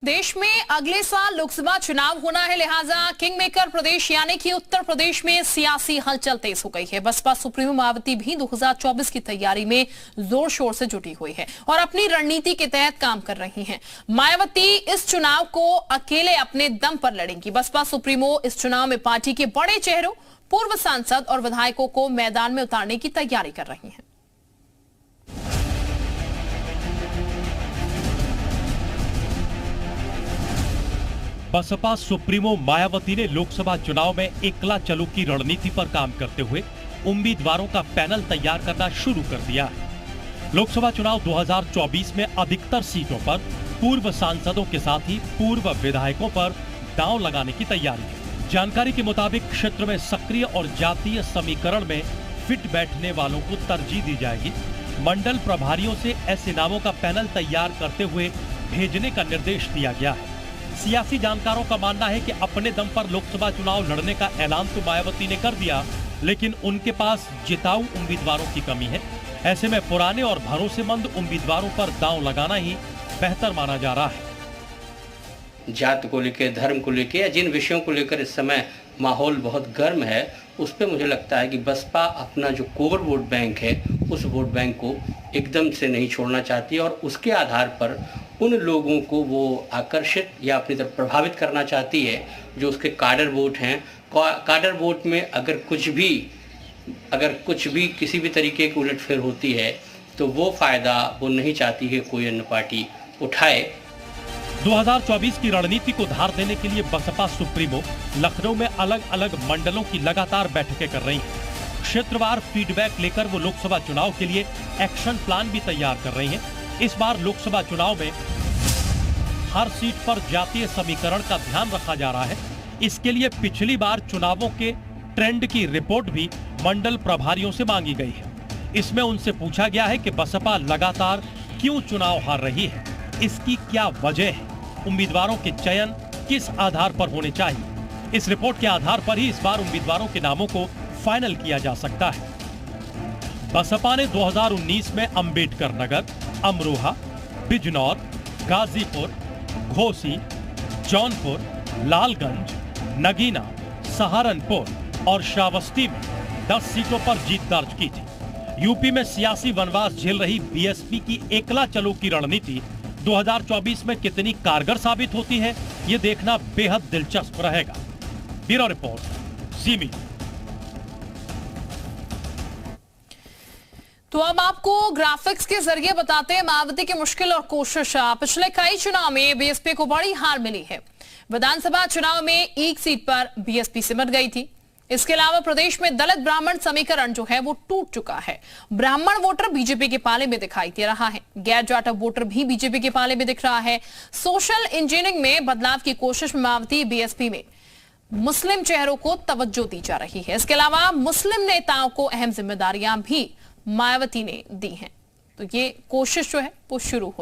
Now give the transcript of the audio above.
देश में अगले साल लोकसभा चुनाव होना है, लिहाजा किंग मेकर प्रदेश यानी कि उत्तर प्रदेश में सियासी हलचल तेज हो गई है। बसपा सुप्रीमो मायावती भी 2024 की तैयारी में जोर शोर से जुटी हुई है और अपनी रणनीति के तहत काम कर रही हैं। मायावती इस चुनाव को अकेले अपने दम पर लड़ेंगी। बसपा सुप्रीमो इस चुनाव में पार्टी के बड़े चेहरों, पूर्व सांसद और विधायकों को मैदान में उतारने की तैयारी कर रही है। बसपा सुप्रीमो मायावती ने लोकसभा चुनाव में एकला चलो की रणनीति पर काम करते हुए उम्मीदवारों का पैनल तैयार करना शुरू कर दिया है। लोकसभा चुनाव 2024 में अधिकतर सीटों पर पूर्व सांसदों के साथ ही पूर्व विधायकों पर दांव लगाने की तैयारी है। जानकारी के मुताबिक क्षेत्र में सक्रिय और जातीय समीकरण में फिट बैठने वालों को तरजीह दी जाएगी। मंडल प्रभारियों से ऐसे नामों का पैनल तैयार करते हुए भेजने का निर्देश दिया गया है। सियासी जानकारों का मानना है कि अपने दम पर लोकसभा चुनाव लड़ने का ऐलान तो मायावती ने कर दिया, लेकिन उनके पास जिताऊ उम्मीदवारों की कमी है। ऐसे में पुराने और भरोसेमंद उम्मीदवारों पर दांव लगाना ही बेहतर माना जा रहा है। जात को लेकर, धर्म को लेकर या जिन विषयों को लेकर इस समय माहौल बहुत गर्म है, उस पर मुझे लगता है कि बसपा अपना जो कोर वोट बैंक है, उस वोट बैंक को एकदम से नहीं छोड़ना चाहती और उसके आधार पर उन लोगों को वो आकर्षित या अपनी तरफ प्रभावित करना चाहती है जो उसके काडर वोट हैं। काडर वोट में अगर कुछ भी किसी भी तरीके की उलटफेर होती है तो वो फायदा वो नहीं चाहती है कोई अन्य पार्टी उठाए। 2024 की रणनीति को धार देने के लिए बसपा सुप्रीमो लखनऊ में अलग अलग मंडलों की लगातार बैठकें कर रही है। क्षेत्रवार फीडबैक लेकर वो लोकसभा चुनाव के लिए एक्शन प्लान भी तैयार कर रही है। इस बार लोकसभा चुनाव में हर सीट पर जातीय समीकरण का ध्यान रखा जा रहा है। इसके लिए पिछली बार चुनावों के ट्रेंड की रिपोर्ट भी मंडल प्रभारियों से मांगी गई है। इसमें उनसे पूछा गया है कि बसपा लगातार क्यों चुनाव हार रही है, इसकी क्या वजह है, उम्मीदवारों के चयन किस आधार पर होने चाहिए। इस रिपोर्ट के आधार पर ही इस बार उम्मीदवारों के नामों को फाइनल किया जा सकता है। बसपा ने 2019 में अंबेडकर नगर, अमरोहा, बिजनौर, गाजीपुर, घोसी, जौनपुर, लालगंज, नगीना, सहारनपुर और श्रावस्ती में 10 सीटों पर जीत दर्ज की थी। यूपी में सियासी वनवास झेल रही बीएसपी की एकला चलो की रणनीति 2024 में कितनी कारगर साबित होती है, ये देखना बेहद दिलचस्प रहेगा। ब्यूरो रिपोर्ट, जी मीडिया। तो अब आपको ग्राफिक्स के जरिए बताते हैं मायावती की मुश्किल और कोशिश। पिछले कई चुनाव में बीएसपी को बड़ी हार मिली है। विधानसभा चुनाव में एक सीट पर बीएसपी सिमट गई थी। इसके अलावा प्रदेश में दलित ब्राह्मण समीकरण जो है वो टूट चुका है। ब्राह्मण वोटर बीजेपी के पाले में दिखाई दे रहा है, गैर जाटव वोटर भी बीजेपी के पाले में दिख रहा है। सोशल इंजीनियरिंग में बदलाव की कोशिश में मायावती बीएसपी में मुस्लिम चेहरों को तवज्जो दी जा रही है। इसके अलावा मुस्लिम नेताओं को अहम जिम्मेदारियां भी मायावती ने दी हैं। तो ये कोशिश जो है वो शुरू हो